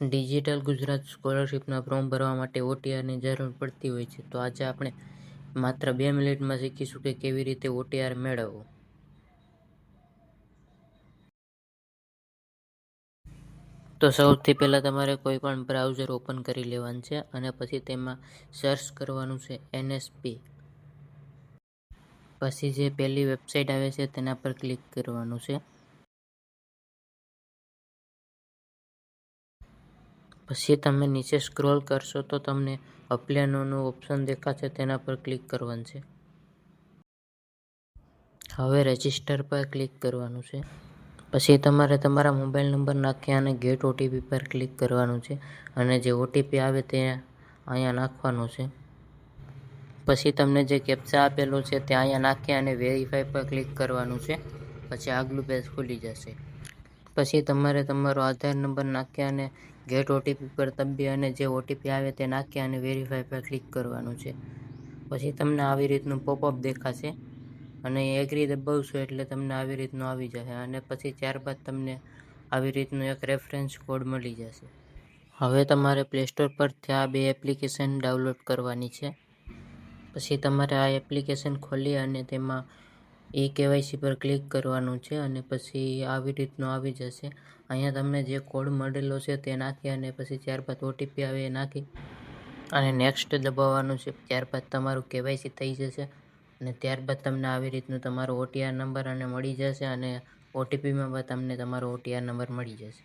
Digital Gujarat સ્કોલરશિપના form ભરવા માટે OTRની જરૂર પડતી હોય છે. તો આજે આપણે માત્ર 2 મિનિટમાં શીખીશું કે કેવી રીતે OTR મેળવવો. તો સૌથી પહેલાં તમારે કોઈ પણ બ્રાઉઝર ઓપન કરી લેવાનું છે અને પછી તેમાં સર્ચ કરવાનું છે NSP. પછી જે પહેલી વેબસાઇટ આવે છે તેના પર ક્લિક કરવાનું છે. પછી તમે નીચે સ્ક્રોલ કરશો તો તમને અપ્લાયનું ઓપ્શન દેખાશે, તેના પર ક્લિક કરવાનું છે. હવે રજિસ્ટર પર ક્લિક કરવાનું છે. પછી તમારે તમારા મોબાઈલ નંબર નાખી અને ગેટ OTP પર ક્લિક કરવાનું છે અને જે OTP આવે તે અહીંયા નાખવાનું છે. પછી તમને જે કેપ્ચા આપેલો છે તે અહીંયા નાખી અને વેરીફાઈ પર ક્લિક કરવાનું છે. પછી આગલું પેજ ખુલી જશે. પછી તમારે તમારો આધાર નંબર નાખી અને ગેટ OTP પર દબાવી અને જે OTP આવે તે નાખી અને વેરીફાઈ પર ક્લિક કરવાનું છે. પછી તમને આવી રીતનું પોપઅપ દેખાશે અને એગ્રી દબાવશો એટલે તમને આવી રીતનું આવી જશે અને પછી ત્યારબાદ તમને આવી રીતનું એક રેફરન્સ કોડ મળી જશે. હવે તમારે પ્લે સ્ટોર પરથી આ 2 એપ્લિકેશન ડાઉનલોડ કરવાની છે. પછી તમારે આ એપ્લિકેશન ખોલી અને તેમાં eKYC પર ક્લિક કરવાનું છે અને પછી આવી રીતનું આવી જશે. અહીંયા તમને જે કોડ મળેલો છે તે નાખી અને પછી ત્યારબાદ OTP આવે એ નાખી અને નેક્સ્ટ દબાવવાનું છે. ત્યારબાદ તમારું KYC થઈ જશે અને ત્યારબાદ તમને આવી રીતનું તમારો OTR નંબર અને મળી જશે અને OTPમાં પણ તમને તમારો OTR નંબર મળી જશે.